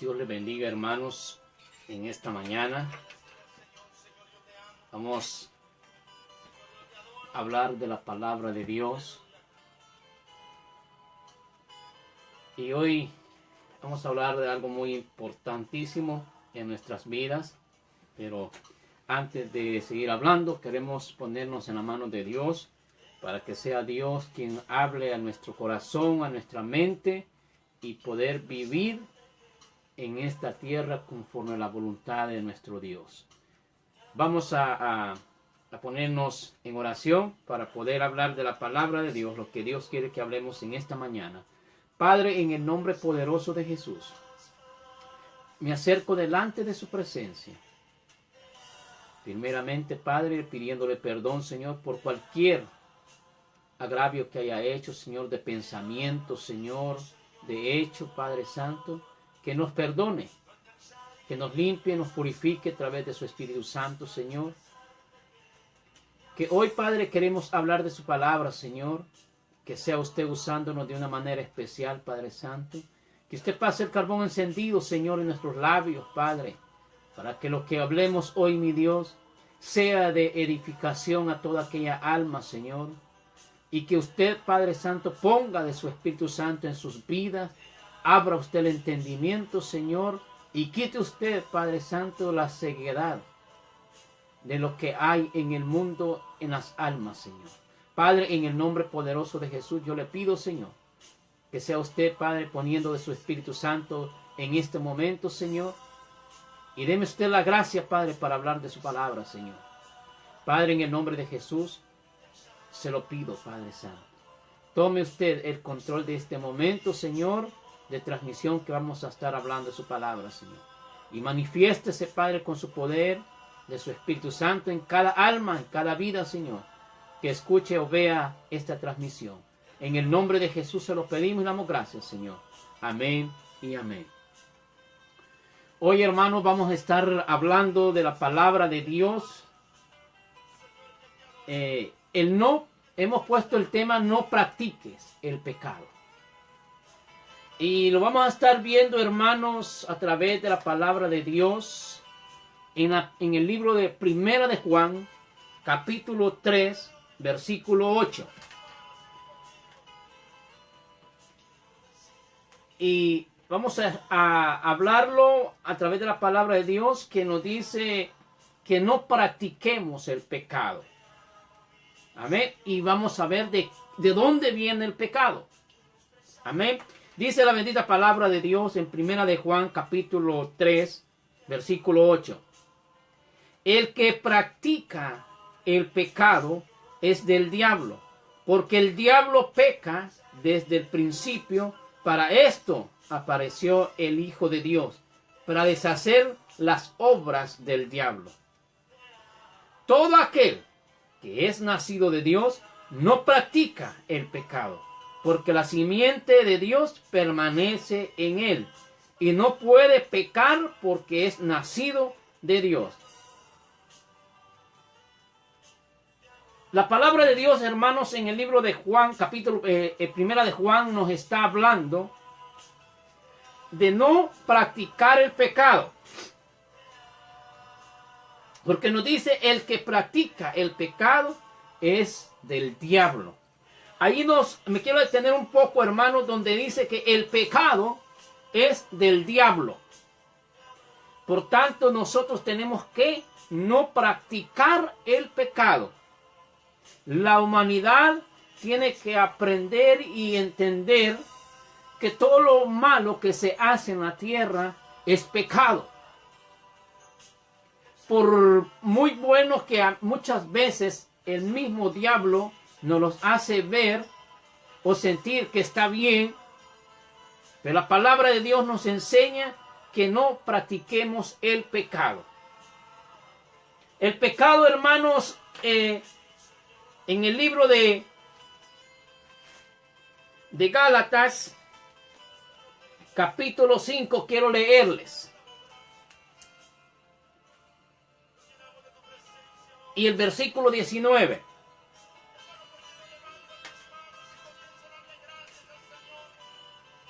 Dios les bendiga, hermanos, en esta mañana. Vamos a hablar de la palabra de Dios. Y hoy vamos a hablar de algo muy importantísimo en nuestras vidas. Pero antes de seguir hablando, queremos ponernos en la mano de Dios para que sea Dios quien hable a nuestro corazón, a nuestra mente y poder vivir en esta tierra conforme a la voluntad de nuestro Dios. Vamos a ponernos en oración para poder hablar de la palabra de Dios, lo que Dios quiere que hablemos en esta mañana. Padre, en el nombre poderoso de Jesús, me acerco delante de su presencia. Primeramente, Padre, pidiéndole perdón, Señor, por cualquier agravio que haya hecho, Señor, de pensamiento, Señor, de hecho, Padre Santo, que nos perdone, que nos limpie, nos purifique a través de su Espíritu Santo, Señor. Que hoy, Padre, queremos hablar de su palabra, Señor, que sea usted usándonos de una manera especial, Padre Santo. Que usted pase el carbón encendido, Señor, en nuestros labios, Padre, para que lo que hablemos hoy, mi Dios, sea de edificación a toda aquella alma, Señor. Y que usted, Padre Santo, ponga de su Espíritu Santo en sus vidas. Abra usted el entendimiento, Señor, y quite usted, Padre Santo, la ceguedad de lo que hay en el mundo, en las almas, Señor. Padre, en el nombre poderoso de Jesús, yo le pido, Señor, que sea usted, Padre, poniendo de su Espíritu Santo en este momento, Señor. Y deme usted la gracia, Padre, para hablar de su palabra, Señor. Padre, en el nombre de Jesús, se lo pido, Padre Santo. Tome usted el control de este momento, Señor, de transmisión que vamos a estar hablando de su palabra, Señor. Y manifiéstese, Padre, con su poder de su Espíritu Santo en cada alma, en cada vida, Señor, que escuche o vea esta transmisión. En el nombre de Jesús se lo pedimos y damos gracias, Señor. Amén y amén. Hoy, hermanos, vamos a estar hablando de la palabra de Dios. Hemos puesto el tema no practiques el pecado. Y lo vamos a estar viendo, hermanos, a través de la palabra de Dios en el libro de Primera de Juan, capítulo 3, versículo 8. Y vamos a hablarlo a través de la palabra de Dios que nos dice que no practiquemos el pecado. Amén. Y vamos a ver de dónde viene el pecado. Amén. Dice la bendita palabra de Dios en Primera de Juan, capítulo 3, versículo 8. El que practica el pecado es del diablo, porque el diablo peca desde el principio. Para esto apareció el Hijo de Dios, para deshacer las obras del diablo. Todo aquel que es nacido de Dios no practica el pecado, porque la simiente de Dios permanece en él, y no puede pecar porque es nacido de Dios. La palabra de Dios, hermanos, en el libro de Juan, Primera de Juan, nos está hablando de no practicar el pecado. Porque nos dice, el que practica el pecado es del diablo. Ahí me quiero detener un poco, hermanos, donde dice que el pecado es del diablo. Por tanto, nosotros tenemos que no practicar el pecado. La humanidad tiene que aprender y entender que todo lo malo que se hace en la tierra es pecado. Por muy bueno que muchas veces el mismo diablo nos los hace ver o sentir que está bien, pero la palabra de Dios nos enseña que no practiquemos el pecado. El pecado, hermanos, en el libro de Gálatas, capítulo 5, quiero leerles. Y el versículo 19.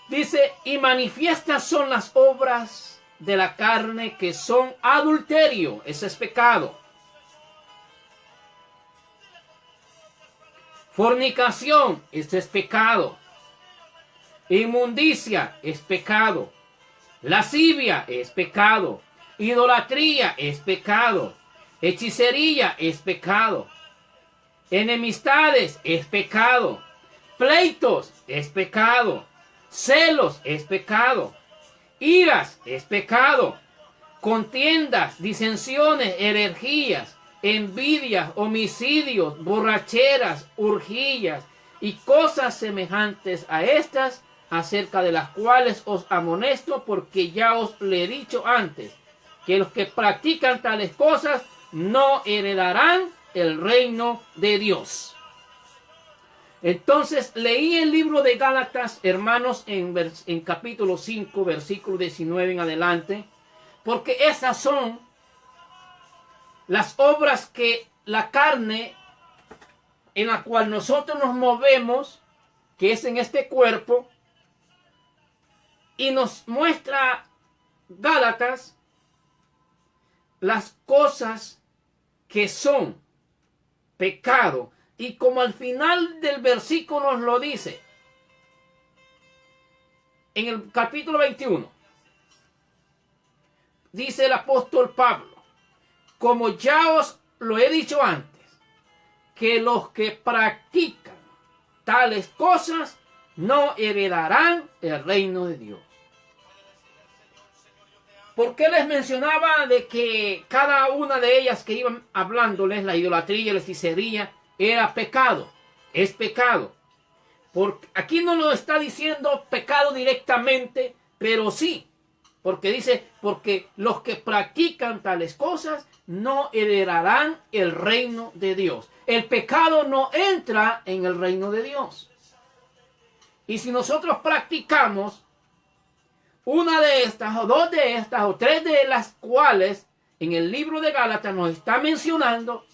Dice, Y manifiestas son las obras de la carne, que son adulterio, ese es pecado, fornicación, ese es pecado, inmundicia es pecado, lascivia es pecado, idolatría es pecado, hechicería es pecado, enemistades es pecado, pleitos es pecado, celos es pecado, iras es pecado, contiendas, disensiones, herejías, envidias, homicidios, borracheras, urgillas y cosas semejantes a estas, acerca de las cuales os amonesto, porque ya os le he dicho antes, que los que practican tales cosas no heredarán el reino de Dios. Entonces leí el libro de Gálatas, hermanos, en capítulo 5, versículo 19 en adelante, porque esas son las obras que la carne en la cual nosotros nos movemos, que es en este cuerpo, y nos muestra Gálatas las cosas que son pecado. Y como al final del versículo nos lo dice, en el capítulo 21, dice el apóstol Pablo, como ya os lo he dicho antes, que los que practican tales cosas no heredarán el reino de Dios. ¿Por qué les mencionaba de que cada una de ellas que iban hablándoles, la idolatría, la hechicería, era pecado? Es pecado. Porque aquí no lo está diciendo pecado directamente, pero sí. Porque dice, porque los que practican tales cosas no heredarán el reino de Dios. El pecado no entra en el reino de Dios. Y si nosotros practicamos una de estas, o dos de estas, o tres de las cuales en el libro de Gálatas nos está mencionando,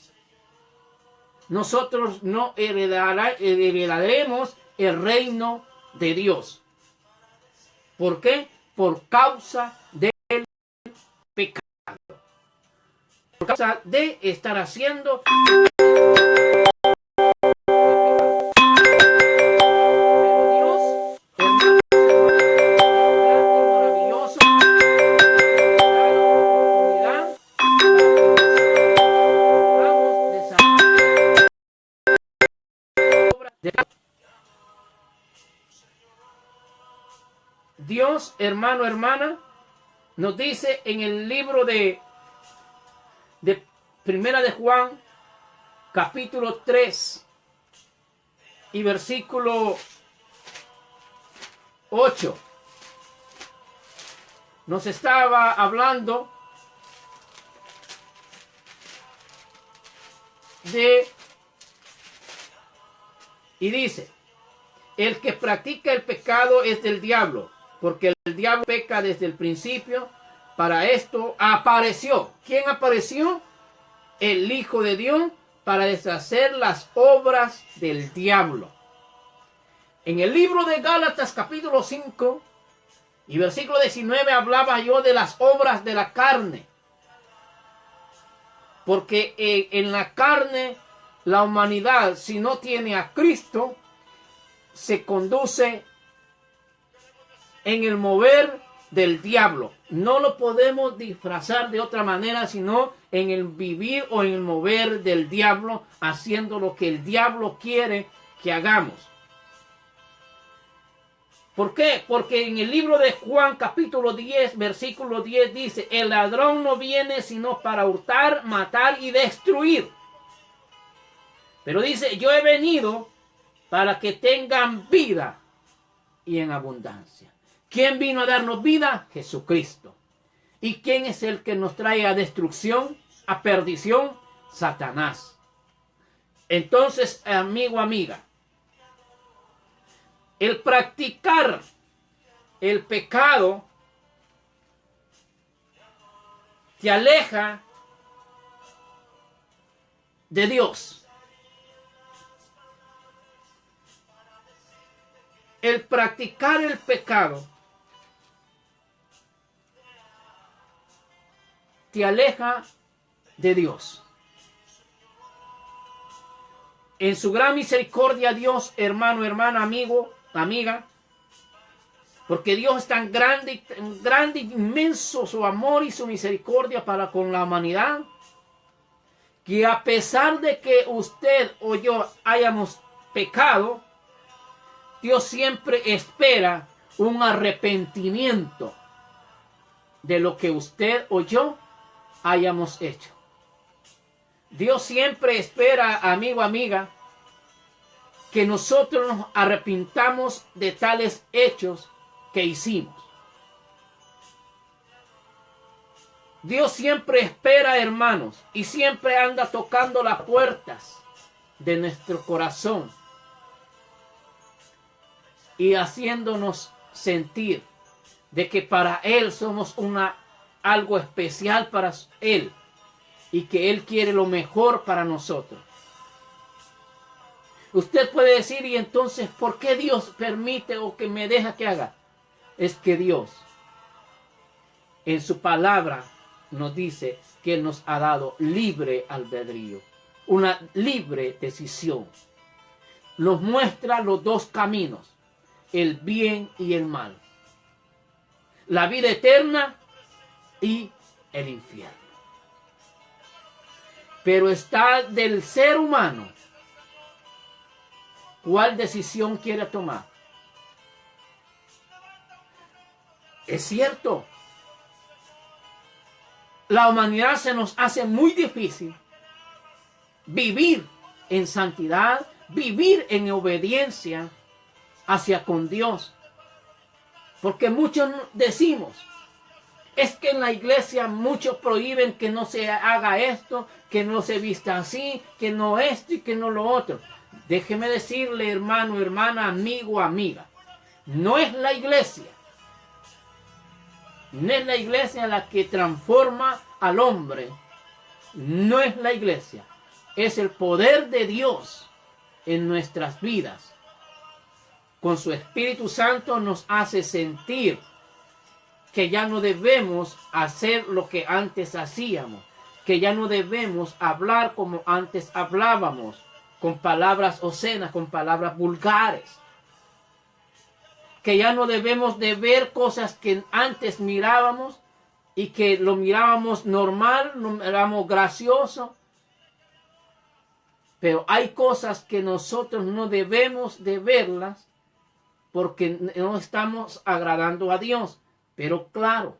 nosotros no heredaremos el reino de Dios. ¿Por qué? Por causa del pecado. Por causa de estar haciendo Dios, hermano, hermana, nos dice en el libro de Primera de Juan, capítulo 3 y versículo 8. Nos estaba hablando y dice, el que practica el pecado es del diablo, porque el diablo peca desde el principio. Para esto apareció. ¿Quién apareció? El Hijo de Dios, para deshacer las obras del diablo. En el libro de Gálatas capítulo 5 y versículo 19 hablaba yo de las obras de la carne. Porque en la carne la humanidad, si no tiene a Cristo, se conduce en el mover del diablo. No lo podemos disfrazar de otra manera, sino en el vivir o en el mover del diablo, haciendo lo que el diablo quiere que hagamos. ¿Por qué? Porque en el libro de Juan capítulo 10, versículo 10 dice, el ladrón no viene sino para hurtar, matar y destruir. Pero dice, yo he venido para que tengan vida y en abundancia. ¿Quién vino a darnos vida? Jesucristo. ¿Y quién es el que nos trae a destrucción, a perdición? Satanás. Entonces, amigo, amiga, el practicar el pecado te aleja de Dios. El practicar el pecado te aleja de Dios. En su gran misericordia, Dios, hermano, hermana, amigo, amiga, porque Dios es tan grande, inmenso su amor y su misericordia para con la humanidad, que a pesar de que usted o yo hayamos pecado, Dios siempre espera un arrepentimiento de lo que usted o yo hayamos hecho. Dios siempre espera, amigo, amiga, que nosotros nos arrepintamos de tales hechos que hicimos. Dios siempre espera, hermanos, y siempre anda tocando las puertas de nuestro corazón y haciéndonos sentir de que para Él somos algo especial para Él y que Él quiere lo mejor para nosotros. Usted puede decir, y entonces, ¿por qué Dios permite o que me deja que haga? Es que Dios, en su palabra, nos dice que Él nos ha dado libre albedrío, una libre decisión. Nos muestra los dos caminos, el bien y el mal, la vida eterna y el infierno. Pero está del ser humano cuál decisión quiere tomar. Es cierto, la humanidad se nos hace muy difícil vivir en santidad, vivir en obediencia hacia con Dios. Porque muchos decimos, es que en la iglesia muchos prohíben que no se haga esto, que no se vista así, que no esto y que no lo otro. Déjeme decirle, hermano, hermana, amigo, amiga, no es la iglesia. No es la iglesia la que transforma al hombre. No es la iglesia. Es el poder de Dios en nuestras vidas. Con su Espíritu Santo nos hace sentir que ya no debemos hacer lo que antes hacíamos, que ya no debemos hablar como antes hablábamos, con palabras obscenas, con palabras vulgares, que ya no debemos de ver cosas que antes mirábamos y que lo mirábamos normal, lo mirábamos gracioso, pero hay cosas que nosotros no debemos de verlas porque no estamos agradando a Dios. Pero claro,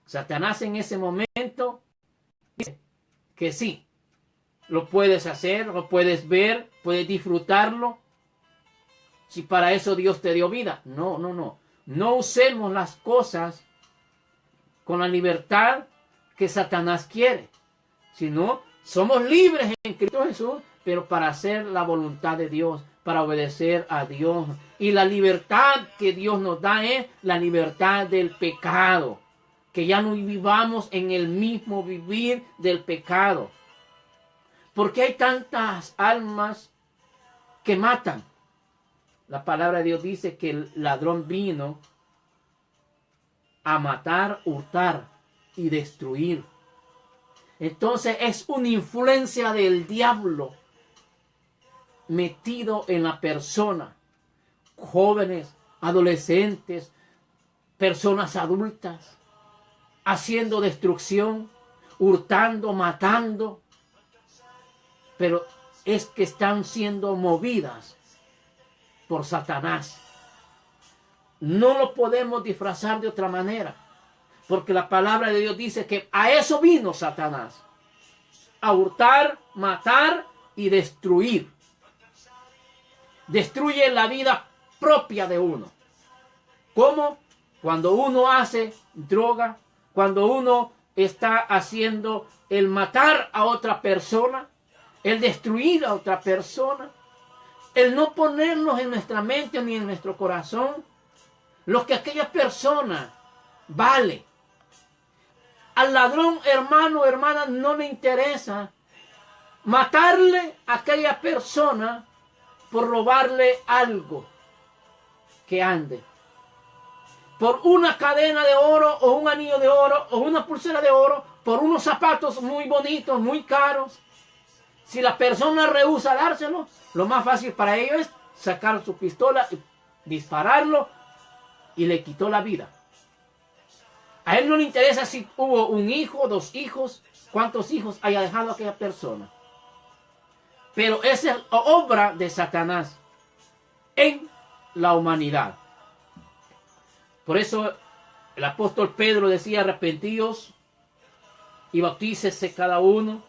Satanás en ese momento dice que sí, lo puedes hacer, lo puedes ver, puedes disfrutarlo. Si para eso Dios te dio vida. No, no, no. No usemos las cosas con la libertad que Satanás quiere. Sino, somos libres en Cristo Jesús, pero para hacer la voluntad de Dios, para obedecer a Dios. Y la libertad que Dios nos da es la libertad del pecado. Que ya no vivamos en el mismo vivir del pecado. Porque hay tantas almas que matan. La palabra de Dios dice que el ladrón vino a matar, hurtar y destruir. Entonces es una influencia del diablo metido en la persona. Jóvenes, adolescentes, personas adultas, haciendo destrucción, hurtando, matando. Pero es que están siendo movidas por Satanás. No lo podemos disfrazar de otra manera, porque la palabra de Dios dice que a eso vino Satanás, a hurtar, matar y destruir. Destruye la vida propia de uno. ¿Cómo? Cuando uno hace droga, cuando uno está haciendo el matar a otra persona, el destruir a otra persona, el no ponernos en nuestra mente ni en nuestro corazón lo que aquella persona vale. Al ladrón, hermano o hermana, no le interesa matarle a aquella persona por robarle algo que ande. Por una cadena de oro o un anillo de oro o una pulsera de oro por unos zapatos muy bonitos, muy caros. Si la persona rehúsa dárselo, lo más fácil para ellos es sacar su pistola, dispararlo y le quitó la vida. A él no le interesa si hubo un hijo, 2 hijos, cuántos hijos haya dejado aquella persona. Pero esa es obra de Satanás en la humanidad. Por eso el apóstol Pedro decía: arrepentíos y bautícese cada uno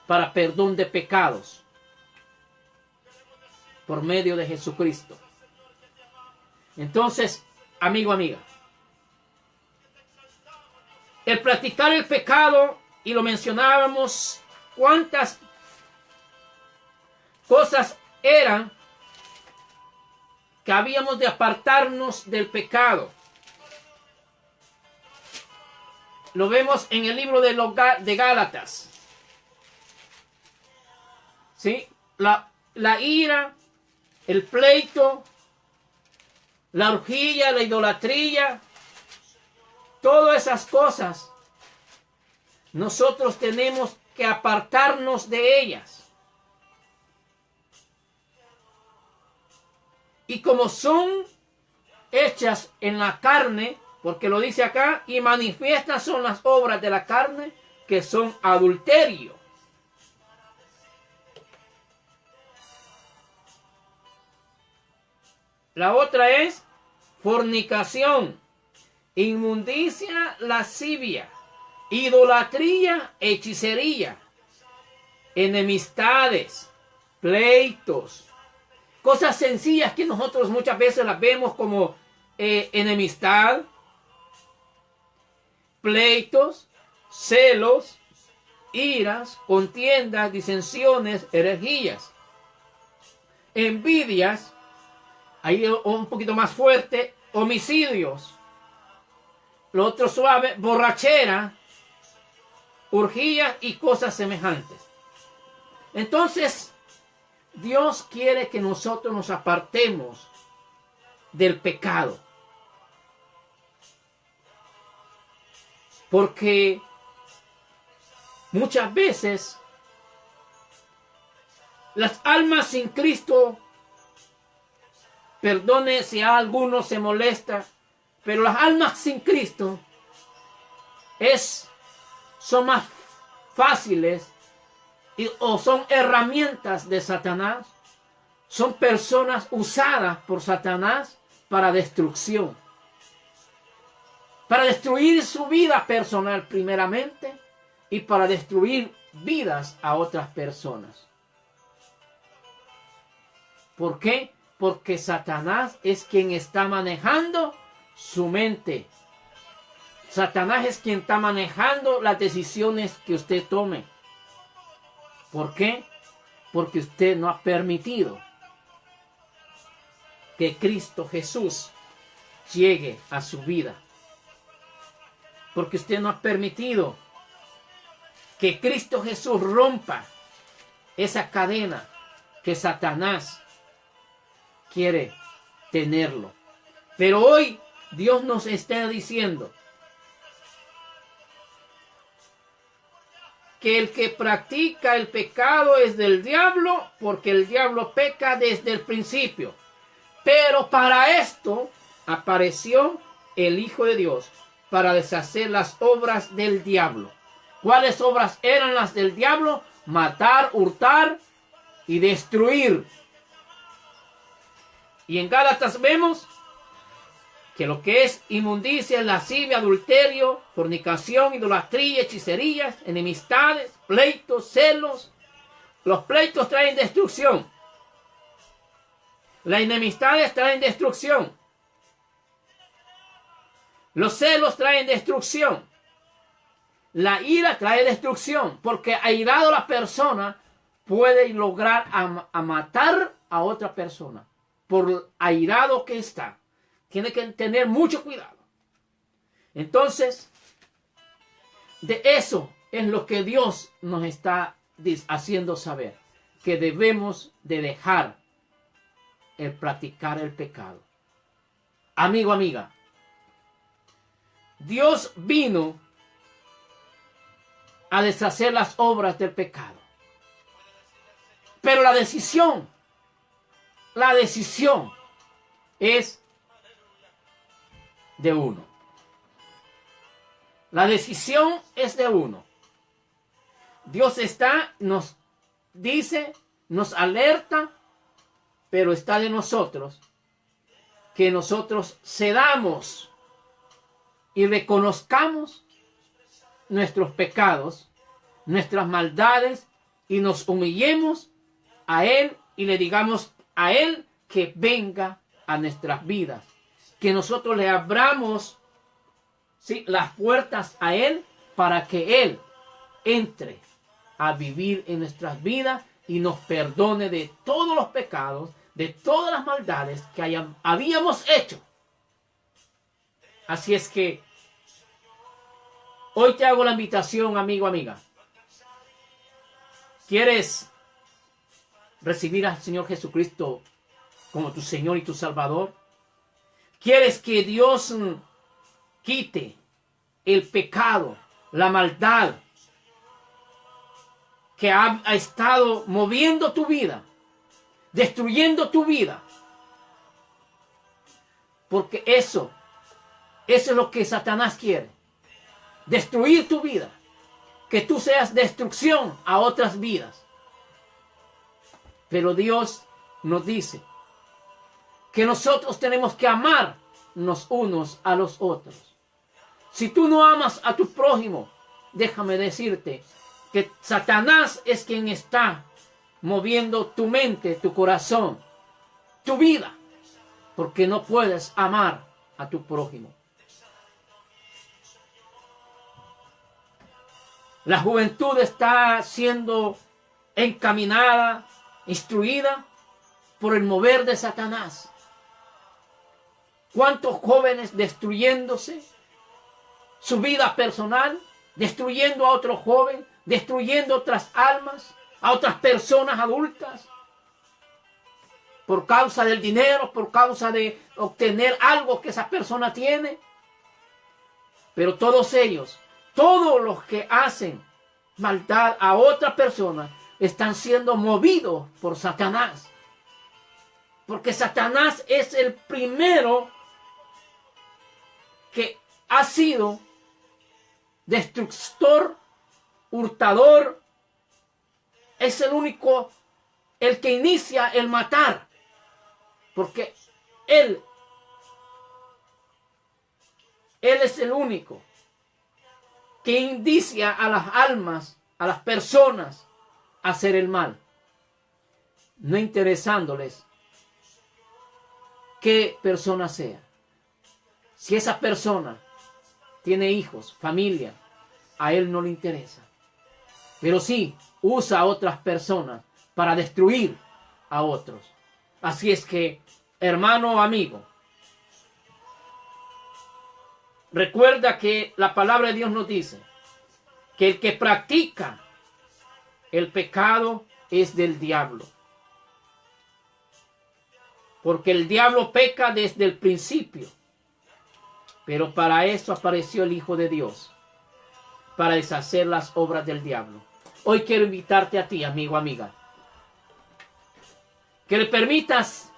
para perdón de pecados por medio de Jesucristo. Entonces, amigo, amiga, el practicar el pecado, y lo mencionábamos, cuántas cosas eran que habíamos de apartarnos del pecado. Lo vemos en el libro de Gálatas. ¿Sí? La ira, el pleito, la orgía, la idolatría, todas esas cosas, nosotros tenemos que apartarnos de ellas. Y como son hechas en la carne, porque lo dice acá, y manifiestas son las obras de la carne, que son adulterio, la otra es fornicación, inmundicia, lascivia, idolatría, hechicería, enemistades, pleitos, cosas sencillas que nosotros muchas veces las vemos como enemistad, pleitos, celos, iras, contiendas, disensiones, herejías, envidias, ahí un poquito más fuerte, homicidios. Lo otro suave, borrachera, orgías y cosas semejantes. Entonces, Dios quiere que nosotros nos apartemos del pecado. Porque muchas veces las almas sin Cristo, perdone si a alguno se molesta, pero las almas sin Cristo son más fáciles o son herramientas de Satanás. Son personas usadas por Satanás para destrucción. Para destruir su vida personal primeramente y para destruir vidas a otras personas. ¿Por qué? Porque Satanás es quien está manejando su mente. Satanás es quien está manejando las decisiones que usted tome. ¿Por qué? Porque usted no ha permitido que Cristo Jesús llegue a su vida. Porque usted no ha permitido que Cristo Jesús rompa esa cadena que Satanás quiere tenerlo. Pero hoy Dios nos está diciendo que el que practica el pecado es del diablo, porque el diablo peca desde el principio. Pero para esto apareció el Hijo de Dios, para deshacer las obras del diablo. ¿Cuáles obras eran las del diablo? Matar, hurtar y destruir. Y en Gálatas vemos que lo que es inmundicia, lascivia, adulterio, fornicación, idolatría, hechicerías, enemistades, pleitos, celos. Los pleitos traen destrucción. Las enemistades traen destrucción. Los celos traen destrucción. La ira trae destrucción, porque airado la persona puede lograr a matar a otra persona. Por airado que está. Tiene que tener mucho cuidado. Entonces, de eso es lo que Dios nos está haciendo saber. Que debemos de dejar el practicar el pecado. Amigo, amiga. Dios vino a deshacer las obras del pecado. Pero la decisión es de uno. La decisión es de uno. Dios nos dice, nos alerta, pero está de nosotros que nosotros cedamos y reconozcamos nuestros pecados, nuestras maldades, y nos humillemos a Él y le digamos a Él que venga a nuestras vidas, que nosotros le abramos, ¿sí?, las puertas a Él para que Él entre a vivir en nuestras vidas y nos perdone de todos los pecados, de todas las maldades que habíamos hecho. Así es que hoy te hago la invitación, amigo, amiga. ¿Quieres recibir al Señor Jesucristo como tu Señor y tu Salvador? ¿Quieres que Dios quite el pecado, la maldad que ha estado moviendo tu vida, destruyendo tu vida? Porque eso es lo que Satanás quiere. Destruir tu vida. Que tú seas destrucción a otras vidas. Pero Dios nos dice que nosotros tenemos que amarnos unos a los otros. Si tú no amas a tu prójimo, déjame decirte que Satanás es quien está moviendo tu mente, tu corazón, tu vida, porque no puedes amar a tu prójimo. La juventud está siendo encaminada, instruida por el mover de Satanás. ¿Cuántos jóvenes destruyéndose su vida personal, destruyendo a otro joven, destruyendo otras almas, a otras personas adultas, por causa del dinero, por causa de obtener algo que esa persona tiene? Pero todos ellos, todos los que hacen maldad a otra persona, están siendo movidos por Satanás. Porque Satanás es el primero que ha sido destructor, hurtador. Es el único, el que inicia el matar. Porque Él es el único que indicia a las almas, a las personas, a hacer el mal, no interesándoles qué persona sea. Si esa persona tiene hijos, familia, a él no le interesa. Pero sí usa a otras personas para destruir a otros. Así es que, hermano o amigo, recuerda que la palabra de Dios nos dice que el que practica el pecado es del diablo. Porque el diablo peca desde el principio. Pero para eso apareció el Hijo de Dios, para deshacer las obras del diablo. Hoy quiero invitarte a ti, amigo, amiga, que le permitas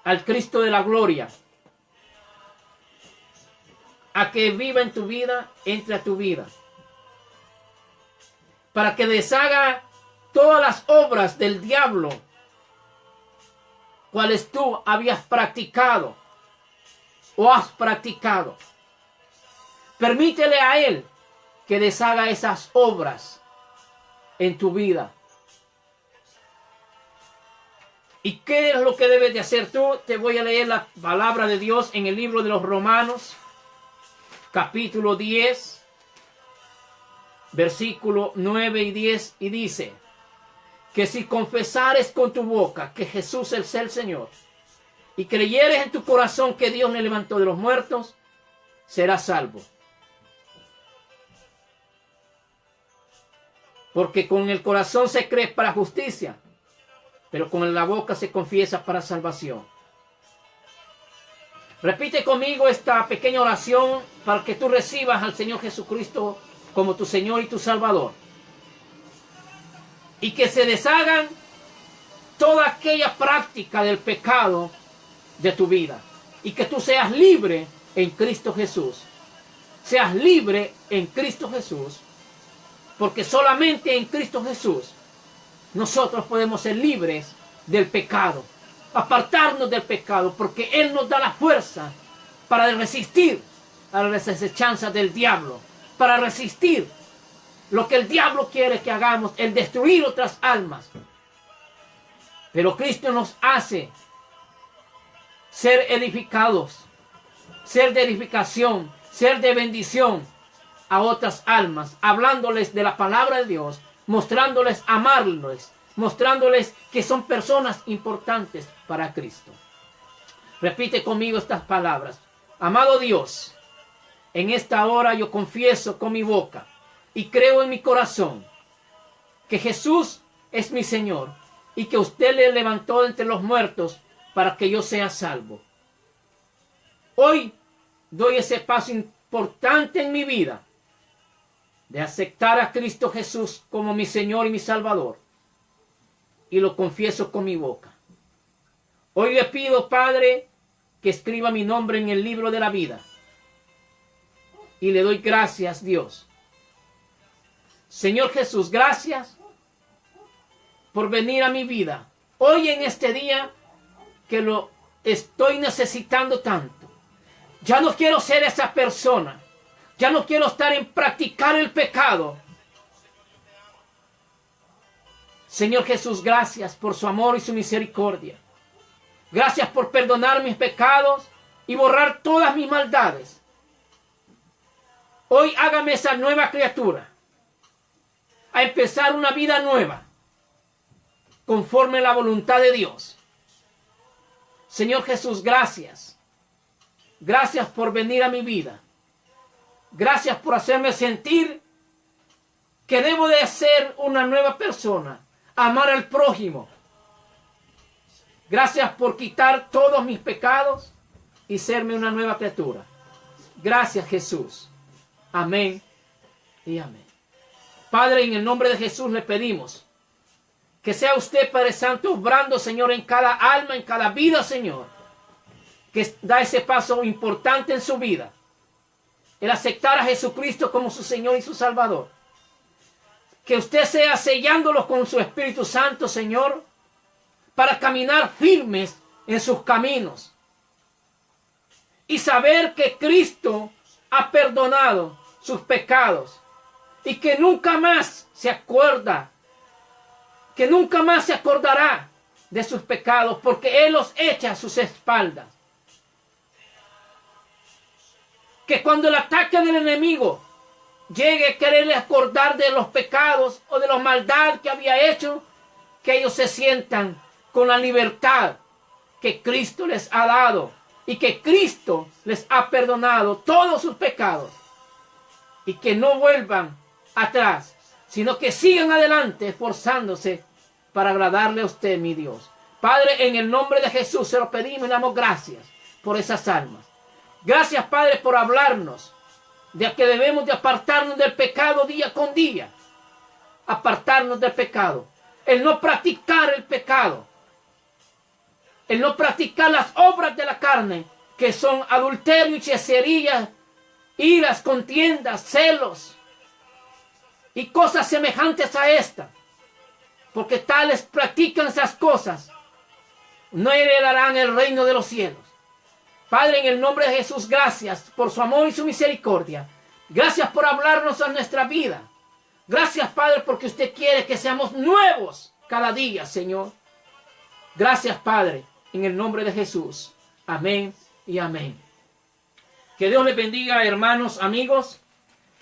al Cristo de la gloria a que viva en tu vida, entre a tu vida, para que deshaga todas las obras del diablo, cuales tú habías practicado o has practicado. Permítele a Él que deshaga esas obras en tu vida. ¿Y qué es lo que debes de hacer tú? Te voy a leer la palabra de Dios en el libro de los Romanos, capítulo 10, versículo 9 y 10, y dice que si confesares con tu boca que Jesús es el Señor y creyeres en tu corazón que Dios le levantó de los muertos, serás salvo. Porque con el corazón se cree para justicia, pero con la boca se confiesa para salvación. Repite conmigo esta pequeña oración para que tú recibas al Señor Jesucristo como tu Señor y tu Salvador. y que se deshagan toda aquella práctica del pecado de tu vida y que tú seas libre en Cristo Jesús. Seas libre en Cristo Jesús, porque solamente en Cristo Jesús nosotros podemos ser libres del pecado, apartarnos del pecado, porque Él nos da la fuerza para resistir a las acechanzas del diablo, para resistir lo que el diablo quiere que hagamos, el destruir otras almas. Pero Cristo nos hace ser edificados, ser de edificación, ser de bendición a otras almas, hablándoles de la palabra de Dios, mostrándoles amarles, mostrándoles que son personas importantes para Cristo. Repite conmigo estas palabras. Amado Dios, en esta hora yo confieso con mi boca y creo en mi corazón que Jesús es mi Señor y que usted le levantó de entre los muertos para que yo sea salvo. Hoy doy ese paso importante en mi vida de aceptar a Cristo Jesús como mi Señor y mi Salvador, y lo confieso con mi boca. Hoy le pido, Padre, que escriba mi nombre en el libro de la vida, y le doy gracias, Dios. Señor Jesús, gracias por venir a mi vida hoy en este día que lo estoy necesitando tanto. Ya no quiero ser esa persona. Ya no quiero estar en practicar el pecado. Señor Jesús, gracias por su amor y su misericordia. Gracias por perdonar mis pecados y borrar todas mis maldades. Hoy hágame esa nueva criatura, a empezar una vida nueva, conforme a la voluntad de Dios. Señor Jesús, gracias. Gracias por venir a mi vida. Gracias por hacerme sentir que debo de ser una nueva persona, amar al prójimo. Gracias por quitar todos mis pecados y serme una nueva criatura. Gracias, Jesús. Amén y amén. Padre, en el nombre de Jesús le pedimos que sea usted, Padre Santo, obrando, Señor, en cada alma, en cada vida, Señor, que da ese paso importante en su vida, el aceptar a Jesucristo como su Señor y su Salvador. Que usted sea sellándolos con su Espíritu Santo, Señor, para caminar firmes en sus caminos y saber que Cristo ha perdonado sus pecados y que nunca más se acuerda, que nunca más se acordará de sus pecados, porque Él los echa a sus espaldas. Que cuando el ataque del enemigo llegue a quererle acordar de los pecados o de la maldad que había hecho, que ellos se sientan con la libertad que Cristo les ha dado y que Cristo les ha perdonado todos sus pecados, y que no vuelvan atrás, sino que sigan adelante esforzándose para agradarle a usted, mi Dios. Padre, en el nombre de Jesús se lo pedimos y le damos gracias por esas almas. Gracias, Padre, por hablarnos de que debemos de apartarnos del pecado día con día. Apartarnos del pecado. El no practicar el pecado. El no practicar las obras de la carne, que son adulterio y hechicería, iras, contiendas, celos y cosas semejantes a esta. Porque tales practican esas cosas, no heredarán el reino de los cielos. Padre, en el nombre de Jesús, gracias por su amor y su misericordia. Gracias por hablarnos a nuestra vida. Gracias, Padre, porque usted quiere que seamos nuevos cada día, Señor. Gracias, Padre, en el nombre de Jesús. Amén y amén. Que Dios les bendiga, hermanos, amigos.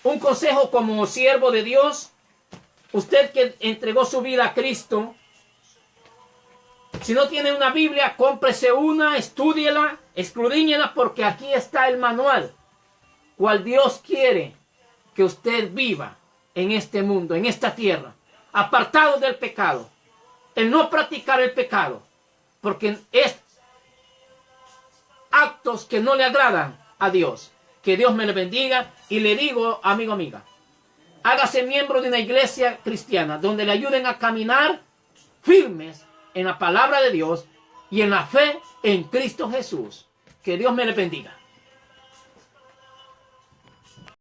Un consejo como siervo de Dios. Usted que entregó su vida a Cristo, si no tiene una Biblia, cómprese una, estúdiela, escudriñela, porque aquí está el manual, cual Dios quiere que usted viva en este mundo, en esta tierra, apartado del pecado, el no practicar el pecado, porque es actos que no le agradan a Dios. Que Dios me le bendiga, y le digo, amigo, amiga, Hágase miembro de una iglesia cristiana donde le ayuden a caminar firmes en la palabra de Dios y en la fe en Cristo Jesús. Que Dios me le bendiga.